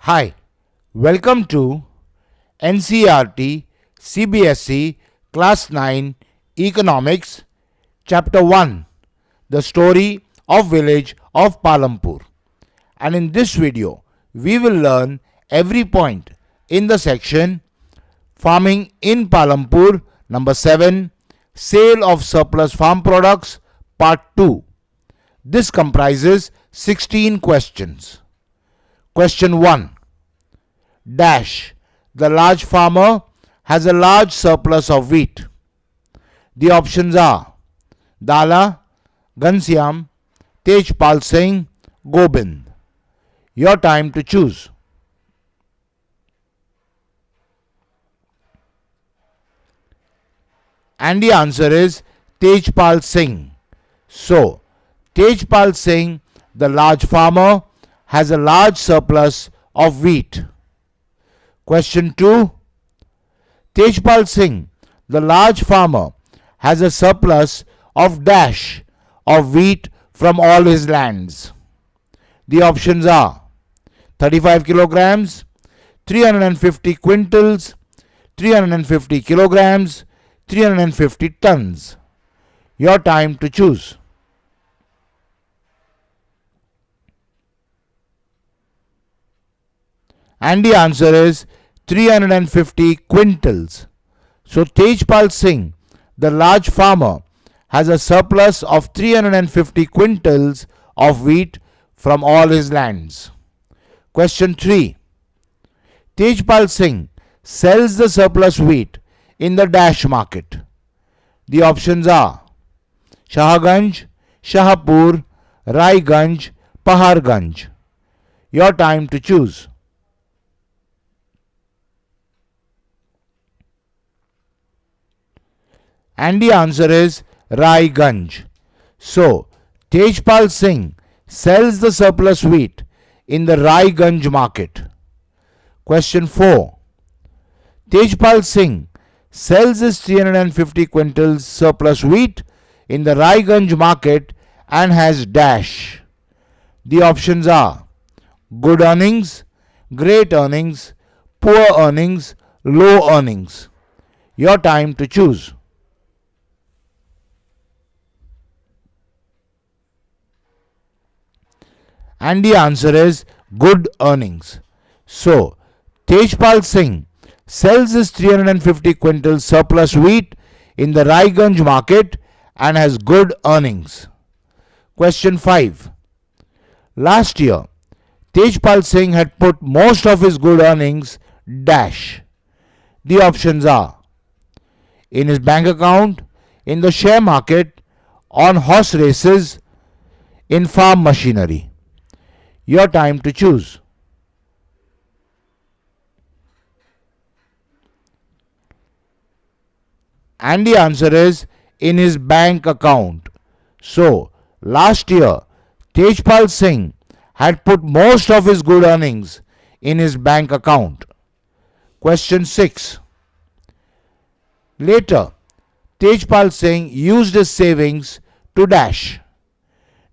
Hi, welcome to NCRT CBSE Class 9 Economics Chapter 1, The Story of Village of Palampur. And in this video, we will learn every point in the section Farming in Palampur, number 7, Sale of Surplus Farm Products, Part 2. This comprises 16 questions. Question 1. Dash. The large farmer has a large surplus of wheat. The options are Dala, Ghanshyam, Tejpal Singh, Gobind. Your time to choose. And the answer is Tejpal Singh. So, Tejpal Singh, the large farmer, has a large surplus of wheat. Question 2. Tejpal Singh, the large farmer, has a surplus of dash of wheat from all his lands. The options are 35 kilograms, 350 quintals, 350 kilograms, 350 tons. Your time to choose. And the answer is 350 quintals. So Tejpal Singh, the large farmer, has a surplus of 350 quintals of wheat from all his lands. Question 3. Tejpal Singh sells the surplus wheat in the dash market. The options are Shahganj, Shahpur, Raiganj, Paharganj. Your time to choose. And the answer is Raiganj. So, Tejpal Singh sells the surplus wheat in the Raiganj market. Question 4. Tejpal Singh sells his 350 quintals surplus wheat in the Raiganj market and has dash. The options are good earnings, great earnings, poor earnings, low earnings. Your time to choose. And the answer is good earnings. So, Tejpal Singh sells his 350 quintals surplus wheat in the Raiganj market and has good earnings. Question 5. Last year, Tejpal Singh had put most of his good earnings dash. The options are in his bank account, in the share market, on horse races, in farm machinery. Your time to choose. And the answer is in his bank account. So, last year, Tejpal Singh had put most of his good earnings in his bank account. Question 6. Later, Tejpal Singh used his savings to dash.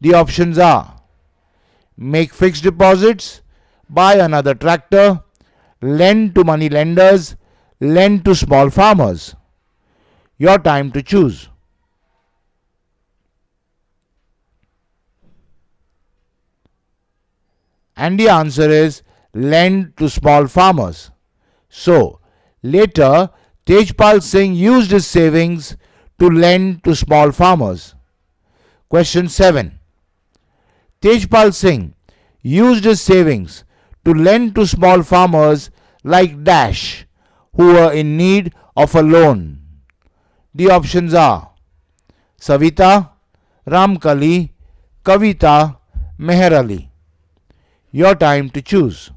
The options are make fixed deposits, buy another tractor, lend to money lenders, lend to small farmers. Your time to choose. And the answer is lend to small farmers. So, later Tejpal Singh used his savings to lend to small farmers. Question 7. Tejpal Singh used his savings to lend to small farmers like dash who were in need of a loan. The options are Savita, Ramkali, Kavita, Meher Ali. Your time to choose.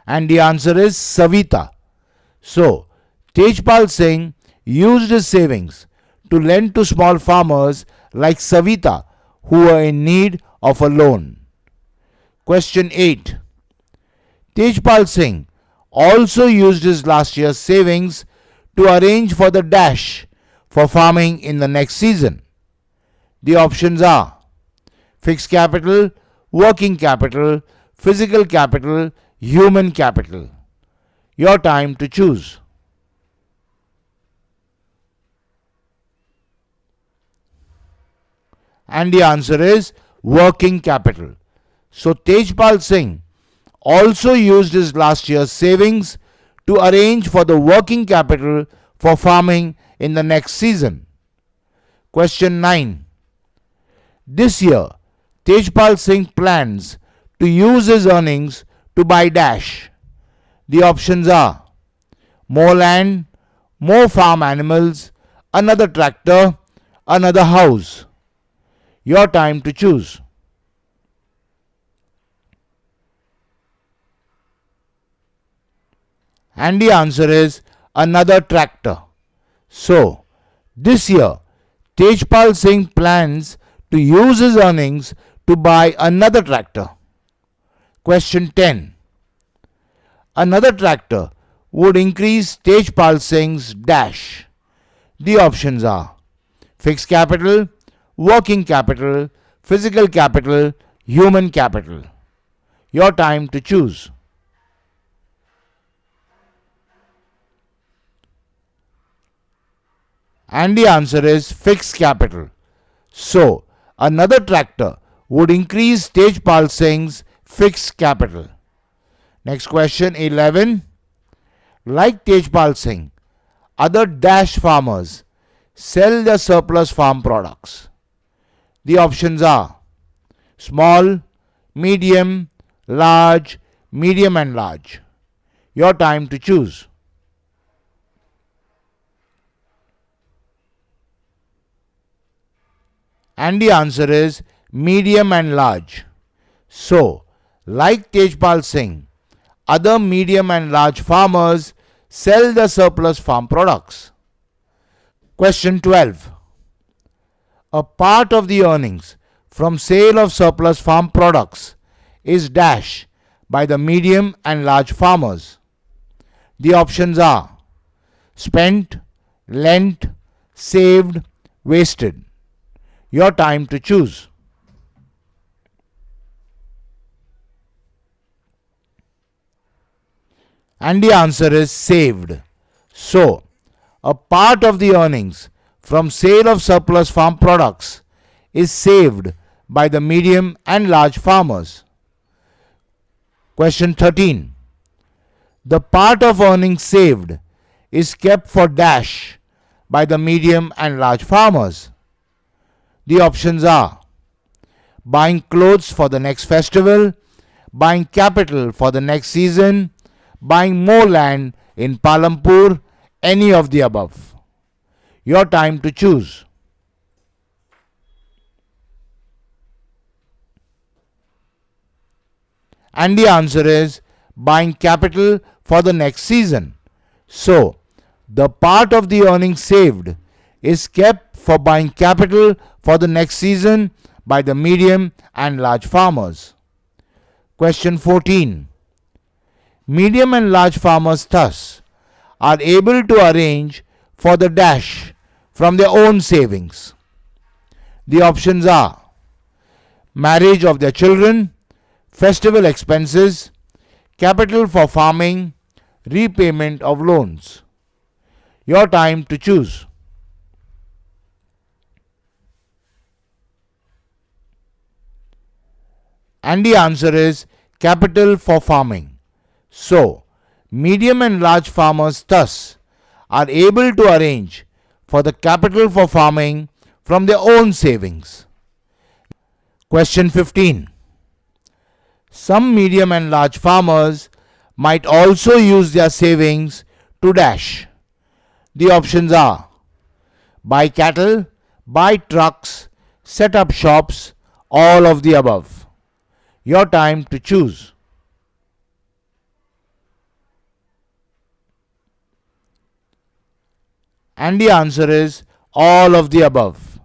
And the answer is Savita. So, Tejpal Singh used his savings to lend to small farmers like Savita who were in need of a loan. Question 8. Tejpal Singh also used his last year's savings to arrange for the dash for farming in the next season. The options are fixed capital, working capital, physical capital, human capital. Your time to choose. And the answer is working capital. So Tejpal Singh also used his last year's savings to arrange for the working capital for farming in the next season. Question 9. This year, Tejpal Singh plans to use his earnings to buy dash. The options are more land, more farm animals, another tractor, another house. Your time to choose. And the answer is another tractor. So, this year, Tejpal Singh plans to use his earnings to buy another tractor. Question 10. Another tractor would increase Tejpal Singh's dash. The options are fixed capital, working capital, physical capital, human capital. Your time to choose. And the answer is fixed capital. So, another tractor would increase Tejpal Singh's fixed capital. Next question 11. Like Tejpal Singh, other dash farmers sell their surplus farm products. The options are small, medium, large, medium and large. Your time to choose. And the answer is medium and large. So, like Tejpal Singh, other medium and large farmers sell their surplus farm products. Question 12. A part of the earnings from sale of surplus farm products is dash by the medium and large farmers. The options are spent, lent, saved, wasted. Your time to choose. And the answer is saved. So, a part of the earnings from sale of surplus farm products is saved by the medium and large farmers. Question 13. The part of earnings saved is kept for dash by the medium and large farmers. The options are buying clothes for the next festival, buying capital for the next season, buying more land in Palampur, any of the above. Your time to choose. And the answer is buying capital for the next season. So, the part of the earnings saved is kept for buying capital for the next season by the medium and large farmers. Question 14. Medium and large farmers thus are able to arrange for the dash from their own savings. The options are marriage of their children, festival expenses, capital for farming, repayment of loans. Your time to choose. And the answer is capital for farming. So, medium and large farmers thus are able to arrange for the capital for farming from their own savings. Question 15. Some medium and large farmers might also use their savings to dash. The options are buy cattle, buy trucks, set up shops, all of the above. Your time to choose. And the answer is all of the above.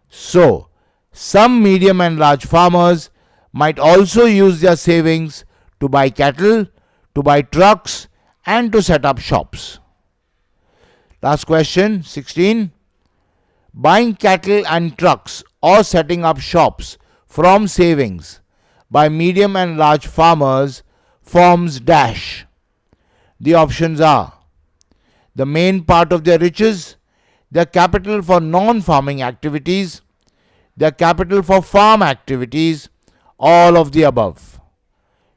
So, some medium and large farmers might also use their savings to buy cattle, to buy trucks, and to set up shops. Last question, 16. Buying cattle and trucks, or setting up shops from savings by medium and large farmers forms dash. The options are the main part of their riches, their capital for non-farming activities, their capital for farm activities, all of the above.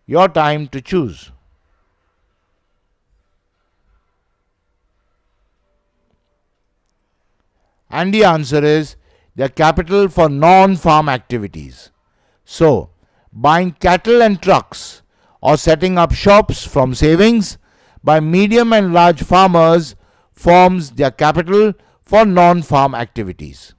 Your time to choose. And the answer is their capital for non-farm activities. So, buying cattle and trucks or setting up shops from savings by medium and large farmers forms their capital for non-farm activities.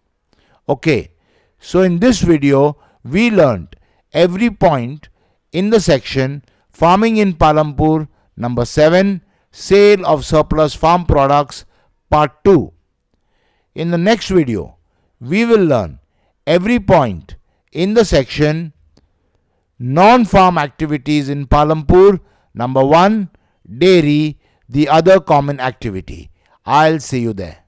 Okay, so in this video we learnt every point in the section Farming in Palampur number 7, Sale of Surplus Farm Products part 2. In the next video we will learn every point in the section Non-Farm Activities in Palampur number 1, Dairy, the other common activity. I'll see you there.